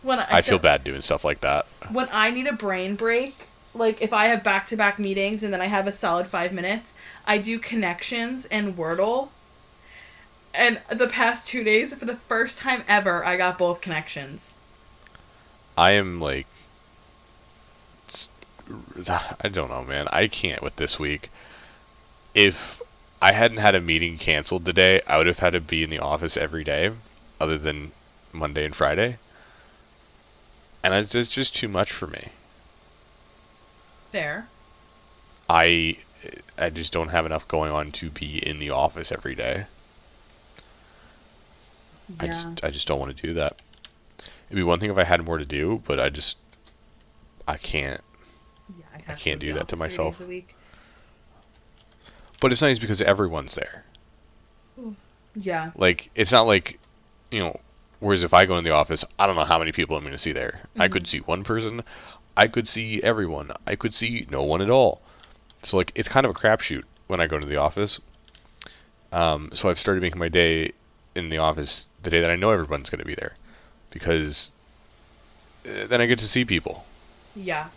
when I
I feel
said
bad doing stuff like that.
when I need a brain break. Like if I have back-to-back meetings and then I have a solid 5 minutes, I do connections and Wordle. And the past 2 days, for the first time ever, I got both connections.
I am like, I don't know, man. I can't with this week. If I hadn't had a meeting canceled today, I would have had to be in the office every day, other than Monday and Friday. And it's just too much for me.
Fair.
I I just don't have enough going on to be in the office every day.
Yeah.
I just don't want to do that. It'd be one thing if I had more to do, but I can't
Yeah,
I
have to
can't
go
do
the
that to
office 3
myself.
days a week.
But it's nice because everyone's there.
Yeah.
Like, it's not like, whereas if I go in the office, I don't know how many people I'm going to see there. I
Mm-hmm.
could see one person, I could see everyone, I could see no one at all. So, like, it's kind of a crapshoot when I go to the office. So I've started making my day in the office the day that I know everyone's going to be there. Because then I get to see people.
Yeah.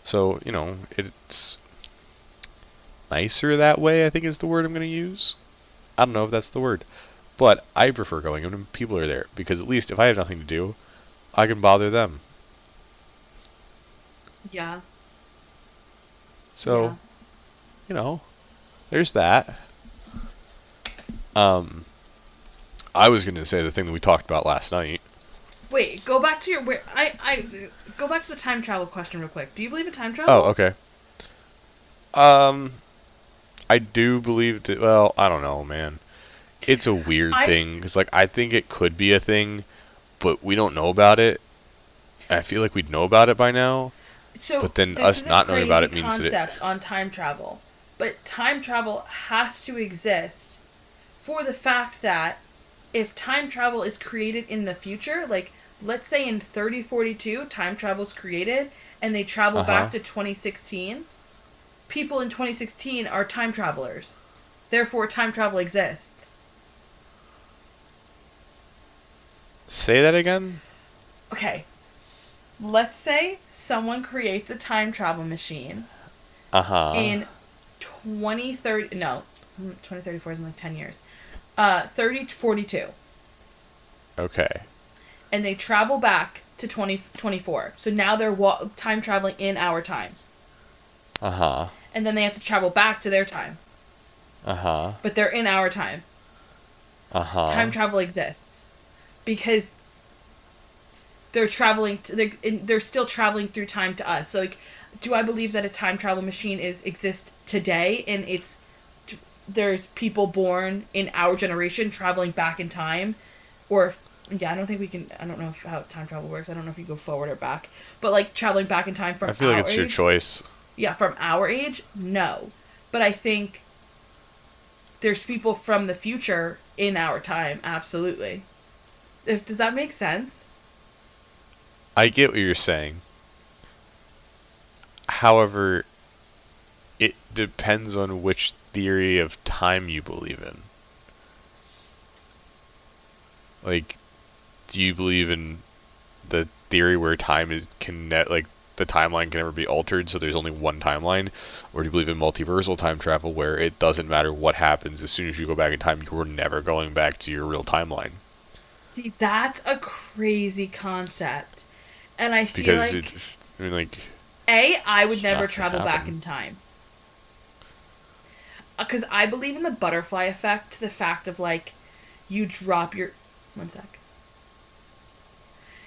So, it's nicer that way, I think is the word I'm going to use. I don't know if that's the word. But I prefer going when people are there. Because at least if I have nothing to do, I can bother them.
Yeah.
So,
Yeah.
there's that. I was going to say the thing that we talked about last night.
Wait, go back to your I go back to the time travel question real quick. Do you believe in time travel?
Oh, okay. Um, I do believe that, well, I don't know, man. It's a weird
I
thing, because, like, I think it could be a thing, but we don't know about it. I feel like we'd know about it by now,
So
but then
this
us
is a
not knowing about
crazy
it means that it...
concept on time travel, but time travel has to exist for the fact that if time travel is created in the future, like let's say in 3042 time travel is created and they travel
Uh-huh.
back to 2016, people in 2016 are time travelers. Therefore time travel exists.
Say that again?
Okay. Let's say someone creates a time travel machine
Uh-huh.
in 2030, no, 2034 is in like 10 years. 3042.
Okay.
And they travel back to 2024. So now they're time traveling in our time.
Uh-huh.
And then they have to travel back to their time.
Uh-huh.
But they're in our time.
Uh-huh.
Time travel exists. Because they're traveling, they're still traveling through time to us. So, like, do I believe that a time travel machine exists today and there's people born in our generation traveling back in time? Or yeah, I don't think we can. I don't know how time travel works. I don't know if you go forward or back. But like traveling back in time
I
from
feel like
our
it's your
age.
choice.
Yeah, from our age, no. But I think there's people from the future in our time, absolutely. Does that make sense?
I get what you're saying. However, it depends on which theory of time you believe in. Like, do you believe in the theory where time like the timeline can never be altered, so there's only one timeline, or do you believe in multiversal time travel where it doesn't matter what happens as soon as you go back in time, you're never going back to your real timeline?
See, that's a crazy concept. And I feel
Because
like
I mean, like,
I would
it's
never
not gonna
travel back
happen.
in time. Because I believe in the butterfly effect, the fact of like you drop your one sec.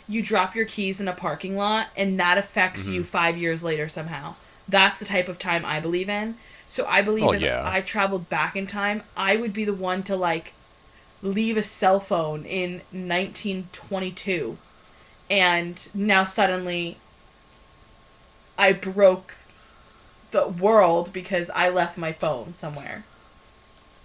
You drop your keys in a parking lot and that affects
Hmm.
you 5 years later somehow. That's the type of time I believe in. So I believe
Oh
if
yeah.
I traveled back in time, I would be the one to like leave a cell phone in 1922 and now suddenly I broke the world because I left my phone somewhere.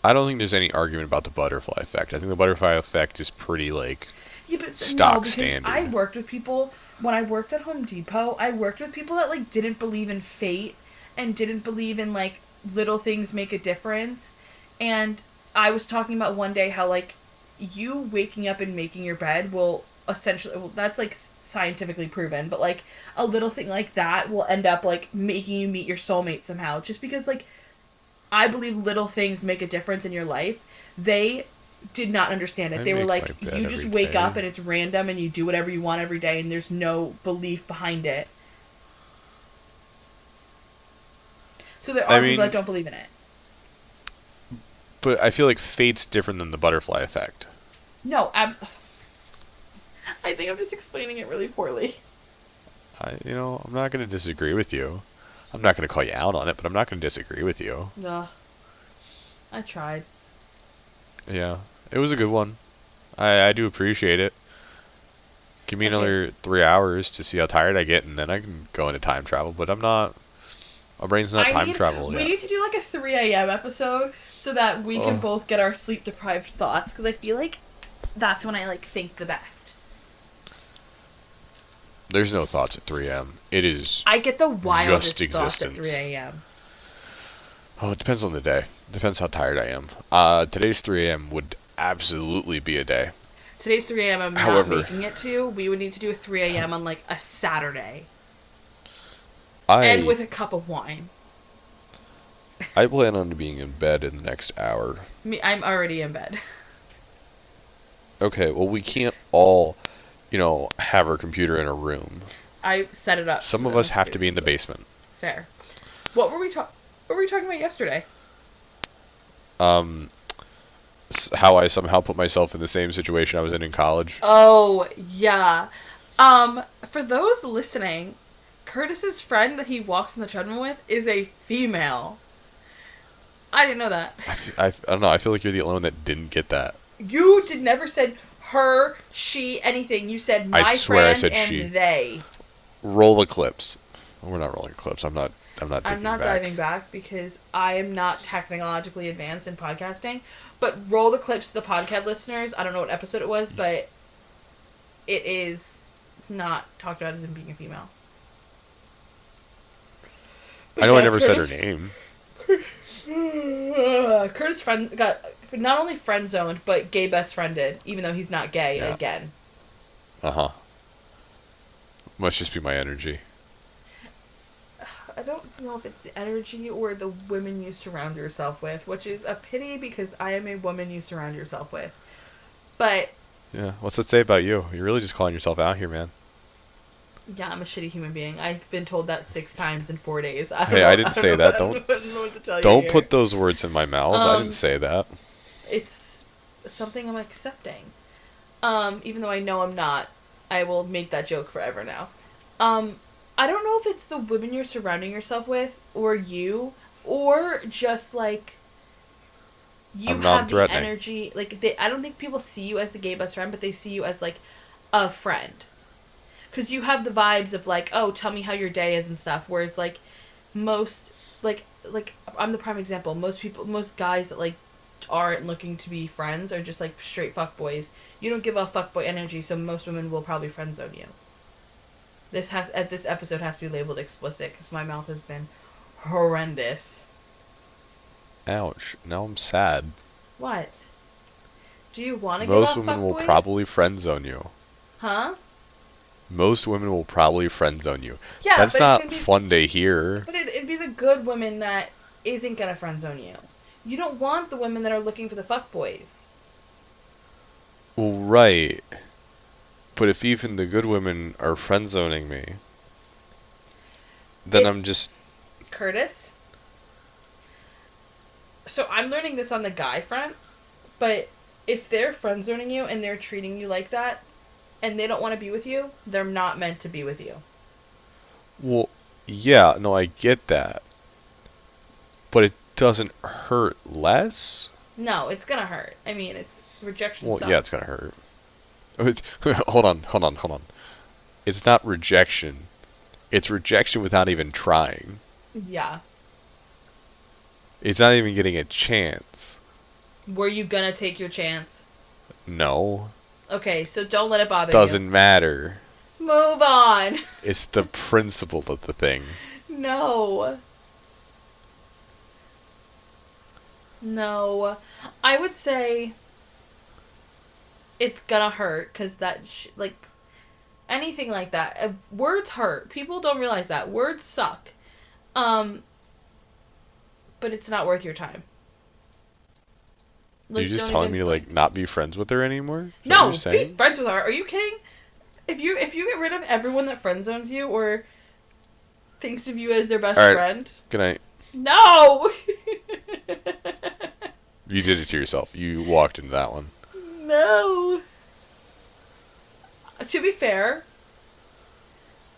I don't think there's any argument about the butterfly effect. I think the butterfly effect is pretty, like,
Yeah, but no,
stock
because I
standard.
worked with people when I worked at Home Depot, I worked with people that, like, didn't believe in fate and didn't believe in, like, little things make a difference. And I was talking about one day how, like, you waking up and making your bed will essentially, well, that's, like, scientifically proven, but, like, a little thing like that will end up, like, making you meet your soulmate somehow. Just because, like, I believe little things make a difference in your life. They did not understand it. They were like, you just wake up and it's random and you do whatever you want every day and there's no belief behind it. So there are people that don't believe in it.
But I feel like fate's different than the butterfly effect.
No, I think I'm just explaining it really poorly.
I'm not going to disagree with you. I'm not going to call you out on it, but I'm not going to disagree with you.
No. I tried.
Yeah. It was a good one. I do appreciate it. Give me another 3 hours to see how tired I get, and then I can go into time travel. But my brain's not time travel yet.
We need to do like a 3 a.m. episode so that we can both get our sleep-deprived thoughts, because I feel like that's when I, like, think the best.
There's no thoughts at 3 a.m. It is
I get the wildest
just
thoughts at
existence.
3 a.m.
Oh, it depends on the day. Depends how tired I am. Today's 3 a.m. would absolutely be a day.
Today's 3 a.m. I'm not making it to. We would need to do a 3 a.m. on, like, a Saturday. And with a cup of wine.
I plan on being in bed in the next hour.
I'm already in bed.
Okay, well, we can't all, have our computer in a room.
I set it up.
Some of us have to be in the basement.
Fair. What were we talking about yesterday?
How I somehow put myself in the same situation I was in college.
Oh, yeah. For those listening, Curtis's friend that he walks on the treadmill with is a female. I didn't know that.
I don't know. I feel like you're the only one that didn't get that.
You never said her, she, anything. You said my friend and she. They.
Roll the clips. We're not rolling clips. I'm not
diving back because I am not technologically advanced in podcasting. But roll the clips to the podcast listeners. I don't know what episode it was, but it is not talked about as in being a female. But
I know I never said her name.
Curtis' friend got not only friend zoned, but gay best friended, even though he's not gay again.
Uh-huh. Must just be my energy.
I don't know if it's the energy or the women you surround yourself with, which is a pity because I am a woman you surround yourself with. But...
yeah, what's it say about you? You're really just calling yourself out here, man.
Yeah, I'm a shitty human being. I've been told that 6 times in 4 days.
I didn't say that. Don't put those words in my mouth. I didn't say that.
It's something I'm accepting. Even though I know I'm not. I will make that joke forever now. I don't know if it's the women you're surrounding yourself with, or you, or just, like, you have the energy. Like, I don't think people see you as the gay best friend, but they see you as, like, a friend. Because you have the vibes of, like, oh, tell me how your day is and stuff. Whereas, like, most, like, I'm the prime example. Most guys that, like, aren't looking to be friends are just, like, straight fuckboys. You don't give off fuckboy energy, so most women will probably friendzone you. This episode has to be labeled explicit, because my mouth has been horrendous.
Ouch. Now I'm sad.
What? Do you want to give off fuckboy?
Most women will probably friendzone you.
Huh?
Most women will probably friendzone you.
Yeah,
that's not fun to hear.
But it'd be the good women that isn't gonna friendzone you. You don't want the women that are looking for the fuckboys.
Well, right. But if even the good women are friendzoning me, then I'm just...
Curtis? So I'm learning this on the guy front, but if they're friendzoning you and they're treating you like that, and they don't want to be with you, they're not meant to be with you.
Well, yeah, no, I get that. But it doesn't hurt less?
No, it's gonna hurt. I mean, it's rejection sucks.
Yeah, it's gonna hurt. Hold on. It's not rejection. It's rejection without even trying.
Yeah.
It's not even getting a chance.
Were you gonna take your chance?
No.
Okay, so don't let it bother
Doesn't matter.
Move on.
It's the principle of the thing.
No. No. I would say it's gonna hurt, because that, like, anything like that. Words hurt. People don't realize that. Words suck. But it's not worth your time.
Like, you're just telling me to, like, not be friends with her anymore?
No, be friends with her. Are you kidding? If you get rid of everyone that friend zones you or thinks of you as their best friend.
Good night.
No!
You did it to yourself. You walked into that one.
No. To be fair,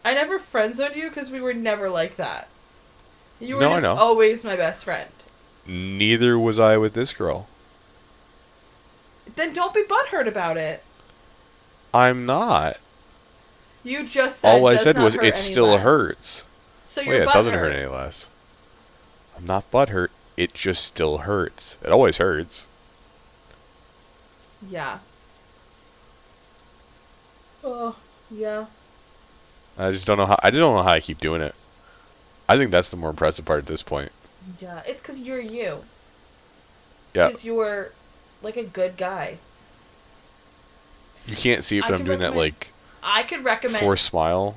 I never friend zoned you because we were never like that. You were just always my best friend.
Neither was I with this girl.
Then don't be butthurt about it.
I'm not.
You just said
all I said was it still
less.
Hurts.
So you're butthurt.
It doesn't hurt any less. I'm not butthurt. It just still hurts. It always hurts.
Yeah. Oh, yeah.
I just don't know how. I don't know how I keep doing it. I think that's the more impressive part at this point.
Yeah, it's because you're you.
Yeah.
Because you're like a good guy.
You can't see it, but I'm doing that like.
I could recommend.
Forced smile.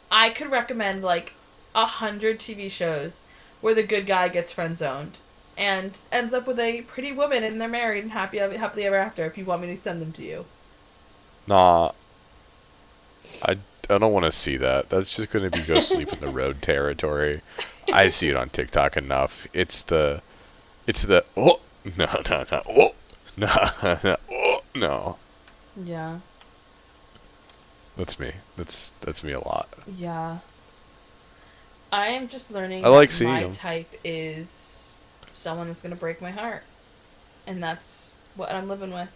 I could recommend like 100 TV shows where the good guy gets friend zoned and ends up with a pretty woman and they're married and happily ever after. If you want me to send them to you.
Nah. I don't want to see that. That's just going to be go sleep in the road territory. I see it on TikTok enough. It's the oh no.
Yeah.
That's me. That's me a lot.
Yeah. I am just learning.
I like seeing
my
them.
type is someone that's gonna break my heart, and that's what I'm living with.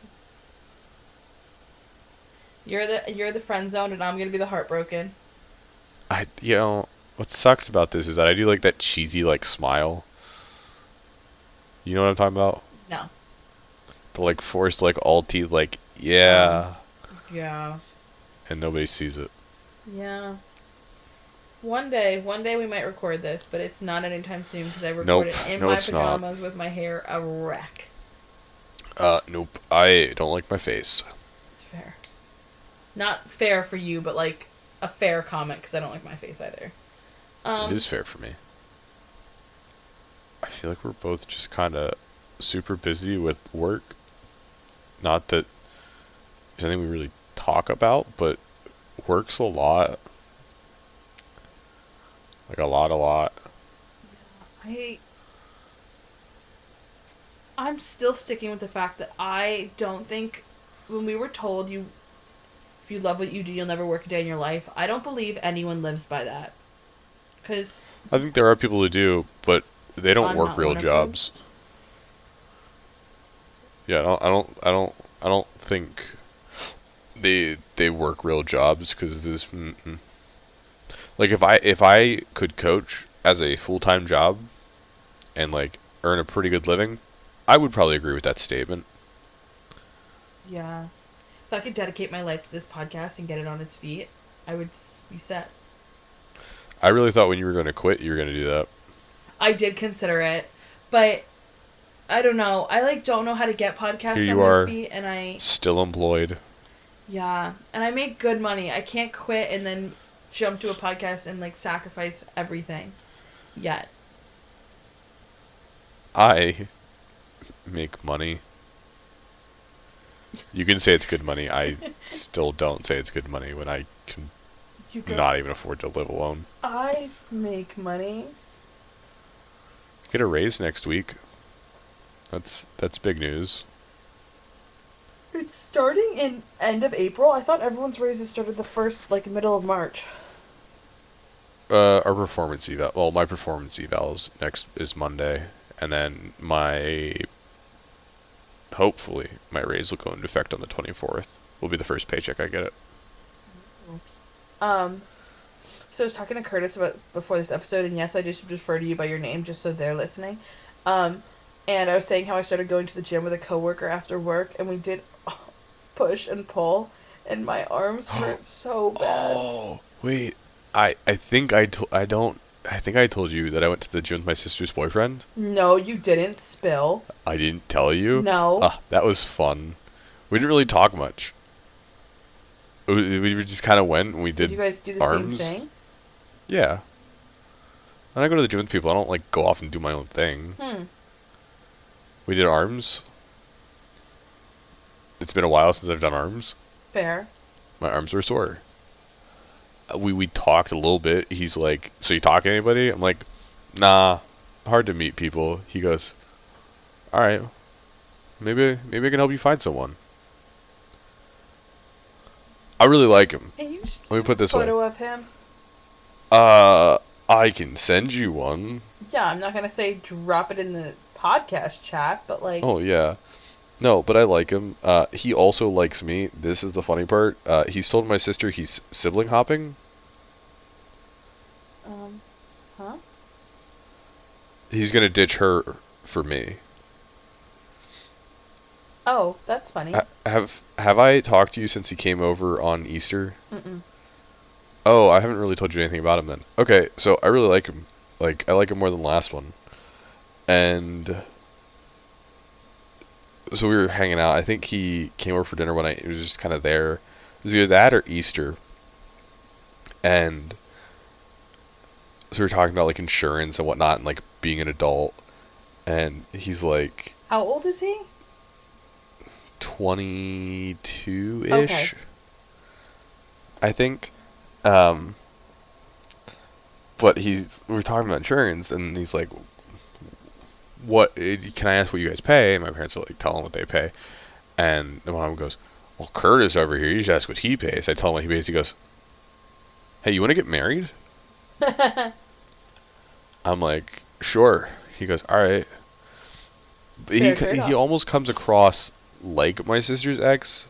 You're the friend zone, and I'm gonna be the heartbroken.
What sucks about this is that I do like that cheesy like smile. You know what I'm talking about?
No.
The like forced like all teeth like yeah.
Yeah.
And nobody sees it.
Yeah. One day we might record this, but it's not anytime soon because I record it in my pajamas with my hair a wreck.
Nope. I don't like my face.
Fair. Not fair for you, but like a fair comment because I don't like my face either.
It is fair for me. I feel like we're both just kind of super busy with work. Not that there's anything we really talk about, but work's a lot. Like a lot.
I'm still sticking with the fact that I don't think when we were told if you love what you do, you'll never work a day in your life. I don't believe anyone lives by that. 'Cause
I think there are people who do, but they don't work real jobs. Yeah, I don't think they work real jobs because this. Like if I could coach as a full-time job and like earn a pretty good living, I would probably agree with that statement.
Yeah. If I could dedicate my life to this podcast and get it on its feet, I would be set.
I really thought when you were going to quit, you were going to do that.
I did consider it, but I don't know. I like don't know how to get podcasts on my feet, and I
still employed.
Yeah, and I make good money. I can't quit and then jump to a podcast and like sacrifice everything yet. I
make money. You can say it's good money. I still don't say it's good money when I can not even afford to live alone.
I make money.
Get a raise next week. That's big news.
It's starting in end of April. I thought everyone's raises started the first, like, middle of March.
Our performance eval. Well, my performance eval is Monday, and then hopefully my raise will go into effect on the 24th. Will be the first paycheck I get it.
So I was talking to Curtis about before this episode, and yes, I just refer to you by your name just so they're listening. And I was saying how I started going to the gym with a coworker after work, and we did push and pull, And my arms hurt so bad.
Oh, wait. I think I told you that I went to the gym with my sister's boyfriend.
No, you didn't, Spill.
I didn't tell you?
No.
Ah, that was fun. We didn't really talk much. We just kind of went and we did
you guys do the
arms.
same thing?
Yeah. When I go to the gym with people, I don't, like, go off and do my own thing. We did arms. It's been a while since I've done arms.
Fair.
My arms were sore. We talked a little bit. He's like, so you talk to anybody? I'm like, nah, hard to meet people. He goes, alright, maybe I can help you find someone. I really like him.
Can you
Let me put this way.
photo of him?
I can send you one.
Yeah, I'm not gonna say drop it in the podcast chat, but like...
Oh, yeah. No, but I like him. He also likes me. This is the funny part. He's told my sister he's sibling hopping.
Huh?
He's gonna ditch her for me.
Oh, that's funny.
Have I talked to you since he came over on Easter?
Mm-mm.
Oh, I haven't really told you anything about him then. Okay, so I really like him. Like, I like him more than the last one. And so we were hanging out. I think he came over for dinner one night. He was just kind of there. It was either that or Easter. And so we were talking about, like, insurance and whatnot and, like, being an adult. And he's like...
How old is he?
22-ish.
Okay.
I think. But we were talking about insurance, and he's like, "What can I ask what you guys pay?" And my parents were like, "Tell him what they pay." And the mom goes, "Well, Curtis over here, you should ask what he pays." I tell him what he pays. He goes, "Hey, you want to get married?" I'm like, "Sure." He goes, "All right." But he almost comes across like my sister's ex,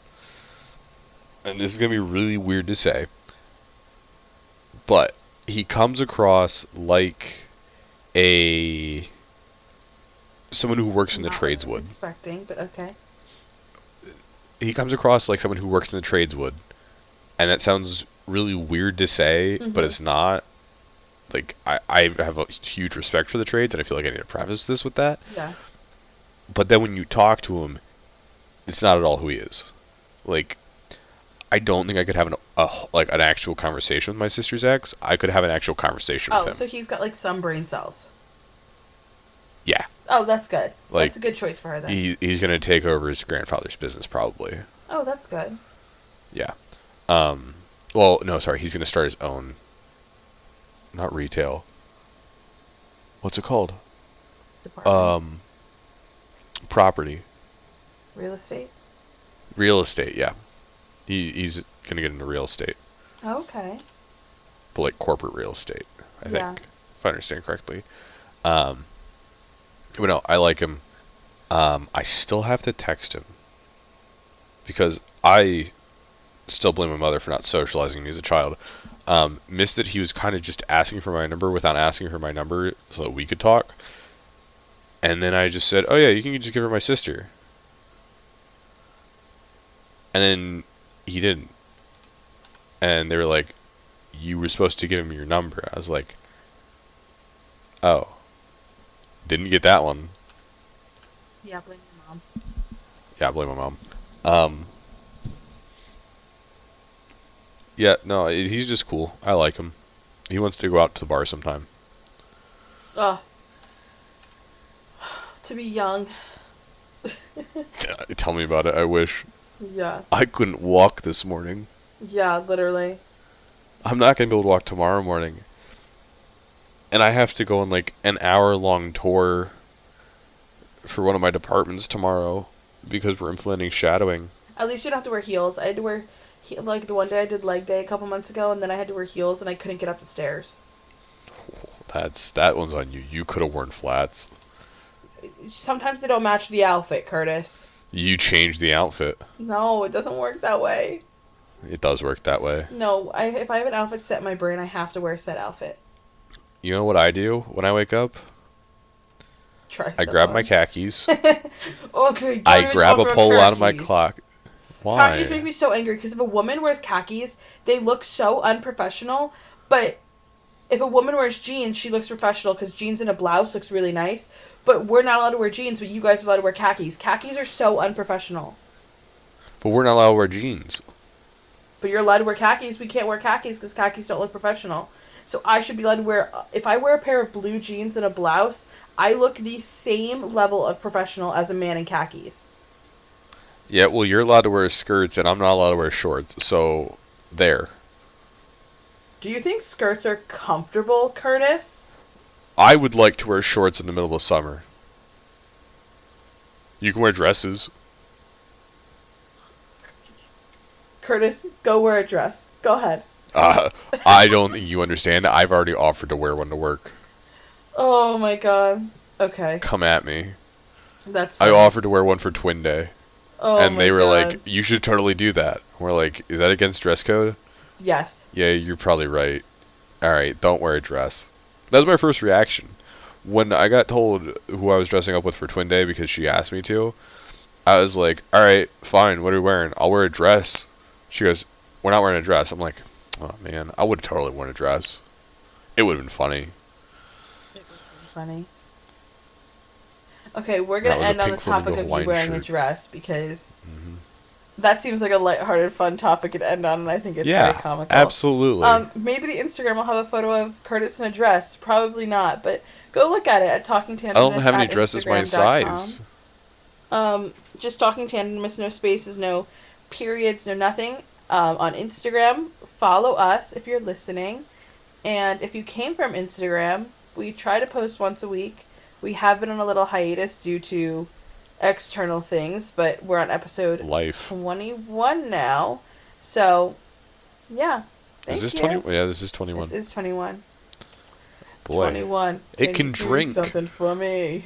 and this is gonna be really weird to say, but he comes across like someone who works in the trades would.
Expecting, but okay.
He comes across like someone who works in the trades would, and that sounds really weird to say, but it's not. Like, I have a huge respect for the trades, and I feel like I need to preface this with that.
Yeah.
But then when you talk to him, it's not at all who he is. Like, I don't think I could have an actual conversation with my sister's ex. I could have an actual conversation with him.
Oh, so he's got, like, some brain cells.
Yeah.
Oh, that's good.
Like,
that's a good choice for her, then.
He's going to take over his grandfather's business, probably.
Oh, that's good.
Yeah. Well, no, sorry. He's going to start his own... Not retail. What's it called?
Department.
Property.
Real estate?
Real estate, yeah. He's going to get into real estate.
Okay.
But, like, corporate real estate, I think. If I understand correctly. But no, I like him. I still have to text him. Because I still blame my mother for not socializing me as a child. Missed that he was kind of just asking for my number without asking for my number so that we could talk. And then I just said, "Oh yeah, you can just give her my sister." And then he didn't. And they were like, "You were supposed to give him your number." I was like, "Oh. Didn't get that one."
Yeah, blame your mom.
Yeah, I blame my mom. Yeah, no, he's just cool. I like him. He wants to go out to the bar sometime.
To be young.
Tell me about it, I wish.
Yeah.
I couldn't walk this morning.
Yeah, literally.
I'm not going to be able to walk tomorrow morning. And I have to go on, like, an hour-long tour for one of my departments tomorrow because we're implementing shadowing.
At least you don't have to wear heels. I had to wear... Like, the one day I did leg day a couple months ago, and then I had to wear heels, and I couldn't get up the stairs.
That one's on you. You could have worn flats.
Sometimes they don't match the outfit, Curtis.
You changed the outfit.
No, it doesn't work that way.
It does work that way.
No, if I have an outfit set in my brain, I have to wear a set outfit.
You know what I do when I wake up? I grab my khakis.
Okay,
I grab a pole out of my clock.
Khakis
Why?
make me so angry because if a woman wears khakis, they look so unprofessional. But if a woman wears jeans, she looks professional because jeans and a blouse looks really nice. But we're not allowed to wear jeans, but you guys are allowed to wear khakis. Khakis are so unprofessional.
But we're not allowed to wear jeans.
But you're allowed to wear khakis. We can't wear khakis because khakis don't look professional. So I should be allowed to wear... If I wear a pair of blue jeans and a blouse, I look the same level of professional as a man in khakis.
Yeah, well, you're allowed to wear skirts, and I'm not allowed to wear shorts. So, there.
Do you think skirts are comfortable, Curtis?
I would like to wear shorts in the middle of summer. You can wear dresses.
Curtis, go wear a dress. Go ahead.
I don't think you understand. I've already offered to wear one to work.
Oh my god. Okay.
Come at me.
That's funny.
I offered to wear one for Twin Day.
Oh
and
my
they were
god.
like, you should totally do that. We're like, is that against dress code?
Yes.
Yeah, you're probably right. Alright, don't wear a dress. That was my first reaction. When I got told who I was dressing up with for Twin Day because she asked me to, I was like, alright, fine, what are we wearing? I'll wear a dress. She goes, we're not wearing a dress. I'm like, oh man, I would have totally worn a dress. It would have been funny.
It would have been funny. Okay, we're going to end on the topic of you wearing a dress because that seems like a lighthearted, fun topic to end on, and I think it's very comical.
Absolutely.
Maybe the Instagram will have a photo of Curtis in a dress. Probably not, but go look at it at Talking Tandemus.
I don't have any dresses my size.
Just Talking Tandemus, no spaces, no periods, no nothing. On Instagram, follow us if you're listening. And if you came from Instagram, we try to post once a week. We have been on a little hiatus due to external things, but we're on episode 21 now. So, yeah.
Is this 20? Yeah, this is 21.
This is 21.
Boy.
21.
It can drink.
Do something for me.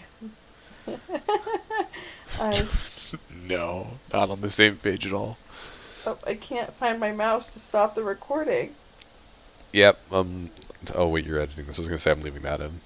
No, not on the same page at all.
Oh, I can't find my mouse to stop the recording.
Yep. Oh wait, you're editing this. I was gonna say I'm leaving that in.